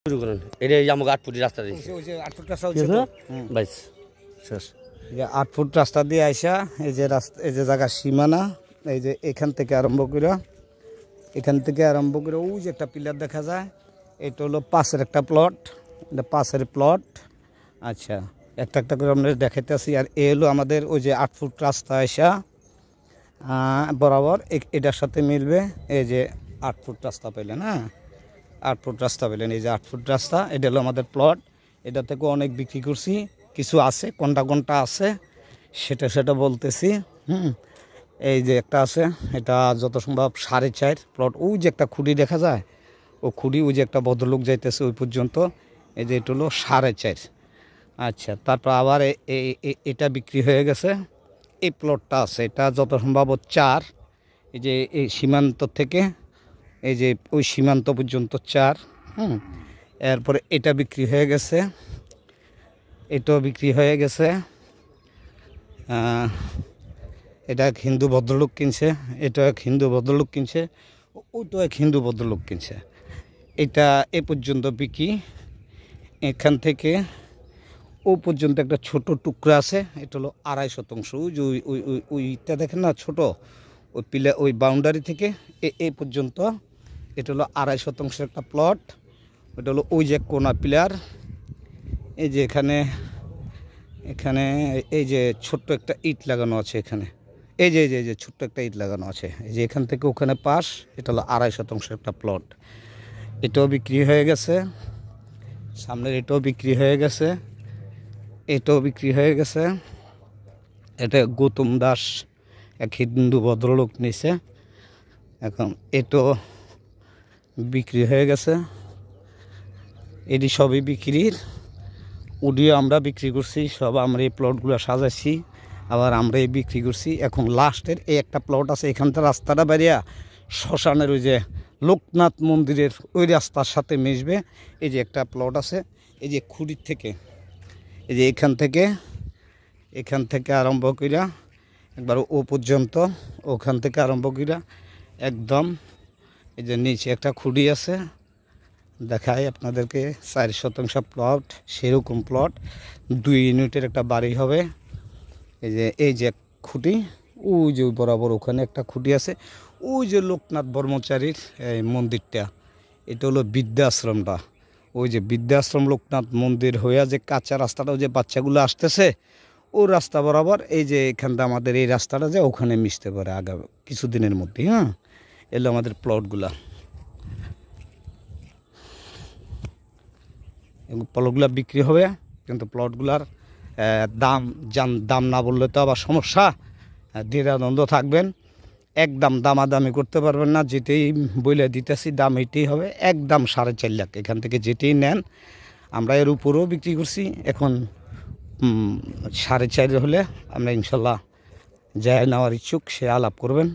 শুরু করেন। এটা আমাকে 8 ফুট রাস্তা দিয়েছে। ওই যে 8 ফুট রাস্তা হচ্ছে তো বাইস শেষ। এই যে 8 ফুট রাস্তা দিয়ে আইসা এই যে রাস্তা, এই যে জায়গা সীমানা, এই যে এখান থেকে আরম্ভ করে ওই যে একটা পিলার দেখা যায়, এটা হলো পাশের একটা প্লট, এটা পাশের প্লট। আচ্ছা, একটা একটা করে আমরা দেখাইতেছি। আর এ হলো আমাদের ওই যে 8 ফুট রাস্তা আইসা বরাবর এটার সাথে মিলবে। এই যে 8 ফুট রাস্তা পেলেন, হ্যাঁ 8 ফুট রাস্তা পেলেন, এই যে 8 ফুট রাস্তা, এটা হলো আমাদের প্লট। এটা থেকে অনেক বিক্রি করছি, কিছু আছে, কোনটা আছে সেটা বলতেছি। এই যে একটা আছে, এটা যত সম্ভব 4.5 প্লট। ওই যে একটা খুঁড়ি দেখা যায়, ও খুঁড়ি, ওই যে একটা ভদ্রলোক যাইতেছে ওই পর্যন্ত, এই যে এটা হলো 4.5। আচ্ছা, তারপর আবার এটা বিক্রি হয়ে গেছে। এই প্লটটা আছে, এটা যত সম্ভব 4। এই যে এই সীমান্ত থেকে এই যে ওই সীমান্ত পর্যন্ত 4। এরপরে এটা বিক্রি হয়ে গেছে, এটাও বিক্রি হয়ে গেছে। এটা এক হিন্দু ভদ্রলোক কিনছে, এটা এক হিন্দু ভদ্রলোক কিনছে, ওইটাও এক হিন্দু ভদ্রলোক কিনছে। এটা এ পর্যন্ত বিক্রি। এখান থেকে ও পর্যন্ত একটা ছোট টুকরা আছে, এটা হলো 2.5 শতাংশ। ওই যে ওইটা দেখেন না ছোট, ওই পিলার, ওই বাউন্ডারি থেকে এই পর্যন্ত এটা হলো 2.5 শতাংশের একটা প্লট। ওটা হলো ওই যে কোনা পিলার। এই যে এখানে এই যে ছোট্ট একটা ইট লাগানো আছে এখানে, এই যে ছোট্ট একটা ইট লাগানো আছে, এই যে এখান থেকে ওখানে পাশ, এটা হলো 2.5 শতাংশের একটা প্লট। এটাও বিক্রি হয়ে গেছে, সামনের এটাও বিক্রি হয়ে গেছে, এটাও বিক্রি হয়ে গেছে। এটা গৌতম দাস এক হিন্দু ভদ্রলোক নিছে। এখন এটাও বিক্রি হয়ে গেছে। এটি সবই বিক্রির, ওডিও আমরা বিক্রি করছি সব। আমরা এই প্লটগুলো সাজাইছি, আবার আমরা এই বিক্রি করছি। এখন লাস্টের এই একটা প্লট আছে, এখানটা রাস্তাটা বেরিয়া শ্মশানের ওই যে লোকনাথ মন্দিরের ওই রাস্তার সাথে মিশবে। এই যে একটা প্লট আছে, এই যে খুঁড়ির থেকে, এই যে এখান থেকে আরম্ভ কইরা একবার ও পর্যন্ত, ওখান থেকে আরম্ভ কইরা একদম এই যে নিচে একটা খুঁড়ি আছে, দেখায় আপনাদেরকে। 4 শতাংশ প্লট, সেরকম প্লট 2 ইউনিটের একটা বাড়ি হবে। এই যে খুঁটি, ওই যে বরাবর ওখানে একটা খুঁটি আছে, ওই যে লোকনাথ ব্রহ্মচারীর এই মন্দিরটা, এটা হলো বৃদ্ধাশ্রমটা। ওই যে বৃদ্ধাশ্রম লোকনাথ মন্দির হইয়া যে কাঁচা রাস্তাটা, ওই যে বাচ্চাগুলো আসতেছে ও রাস্তা বরাবর, এই যে এখানটা আমাদের এই রাস্তাটা যে ওখানে মিশতে পারে আগামী কিছুদিনের মধ্যে। এলো আমাদের প্লটগুলা, প্লটগুলা বিক্রি হবে, কিন্তু প্লটগুলার দাম না বললে তো আবার সমস্যা, দ্বিধাদ্বন্দ্ব থাকবেন। একদম দামাদামি করতে পারবেন না, যেটাই বলে দিতেছি দাম এটাই হবে, একদম 4.5 লাখ। এখান থেকে যেটাই নেন, আমরা এর উপরেও বিক্রি করছি। এখন 4.5 হলে আমরা ইনশাল্লাহ যাই নেওয়ার ইচ্ছুক সে আলাপ করবেন,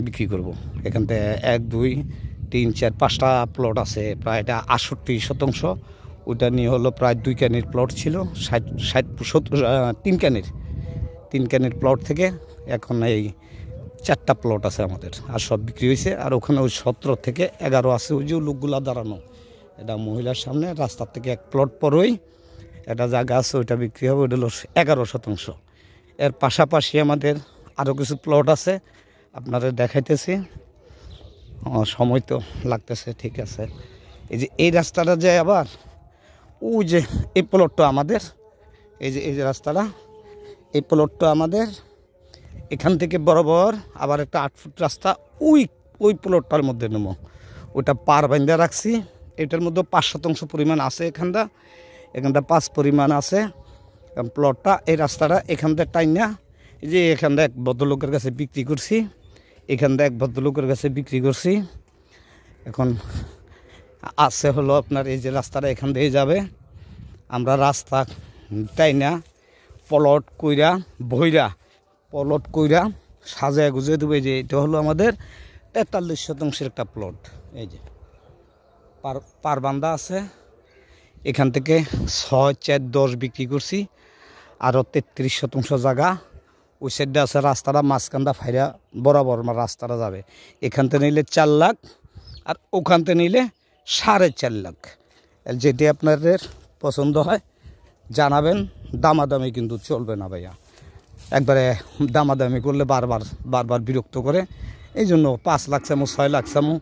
বিক্রি করব। এখান থেকে 1 2 3 4 5টা প্লট আছে, প্রায় এটা 68 শতাংশ। ওইটা নিয়ে হলো প্রায় 2 ক্যানের প্লট ছিল, 3 ক্যানের প্লট থেকে এখন এই 4টা প্লট আছে আমাদের, আর সব বিক্রি হয়েছে। আর ওখানে ওই 17 থেকে 11 আছে, ওই যে লোকগুলা দাঁড়ানো, এটা মহিলার সামনে রাস্তার থেকে 1 প্লট পরই একটা জায়গা আছে, ওইটা বিক্রি হবে, ওইটা হলো 11 শতাংশ। এর পাশাপাশি আমাদের আরও কিছু প্লট আছে, আপনাদের দেখাইতেছি, সময় তো লাগতেছে, ঠিক আছে। এই যে এই রাস্তাটা যায় আবার ওই যে এই প্লটটা আমাদের, এই যে রাস্তাটা, এই প্লটটা আমাদের। এখান থেকে বরাবর আবার একটা 8 ফুট রাস্তা ওই প্লটটার মধ্যে নেব, ওইটা পার বাইন্দা রাখছি। এটার মধ্যে 5 শতাংশ পরিমাণ আছে, এখানটা 5 পরিমাণ আছে প্লটটা। এই রাস্তাটা এখান থেকে টাইনা, এই যে এখানটা এক ভদ্রলোকের কাছে বিক্রি করছি, এখন আছে হলো আপনার এই যে রাস্তাটা এখান থেকে যাবে। আমরা রাস্তা টাইনা প্লট কইরা সাজায় গুজিয়ে দেবো। এই যে এটা হলো আমাদের 43 শতাংশের একটা প্লট। এই যে পারবান্ধা আছে, এখান থেকে 6 4 10 বিক্রি করছি। আরও 33 শতাংশ জায়গা ওই সাইডে আছে, রাস্তাটা মাঝখানটা ফাইরা বরাবর রাস্তাটা যাবে। এখান থেকে নিলে 4 লাখ, আর ওখান থেকে নিলে 4.5 লাখ। যেটি আপনাদের পছন্দ হয় জানাবেন। দামাদামি কিন্তু চলবে না ভাইয়া, একবারে দামাদামি করলে বারবার বিরক্ত করে। এই জন্য 5 লাখ চামো 6 লাখ চামো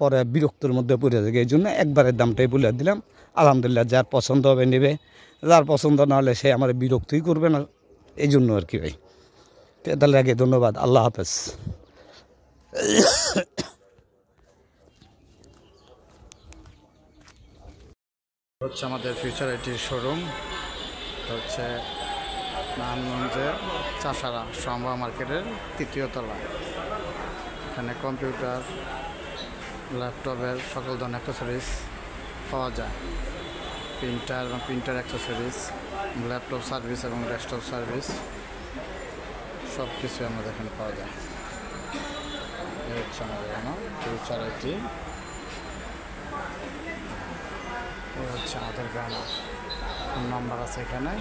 পরে বিরক্তর মধ্যে পড়ে যায়। এই জন্য একবারের দামটাই বলে দিলাম। আলহামদুলিল্লাহ, যার পছন্দ হবে নেবে, যার পছন্দ না হলে সে আমার বিরক্তই করবে না। এই জন্য আর কি ভাই। তাহলে আগে ধন্যবাদ, আল্লাহ হাফেজ। হচ্ছে আমাদের ফিউচার আইটির শোরুম, হচ্ছে নারায়ণগঞ্জের চাষারা সোমবার মার্কেটের 3য় তলায়। এখানে কম্পিউটার, ল্যাপটপের সকল ধরনের অ্যাক্সেসরিজ পাওয়া যায়। প্রিন্টার এবং প্রিন্টার অ্যাক্সেসরিজ, ল্যাপটপ সার্ভিস এবং ডেস্কটপ সার্ভিস সব কিছু আমাদের এখানে পাওয়া যায়। এই হচ্ছে আমাদের এখানে ফিউচার আইটি। এই হচ্ছে আমাদের গানা, ফোন নাম্বার আছে এখানে।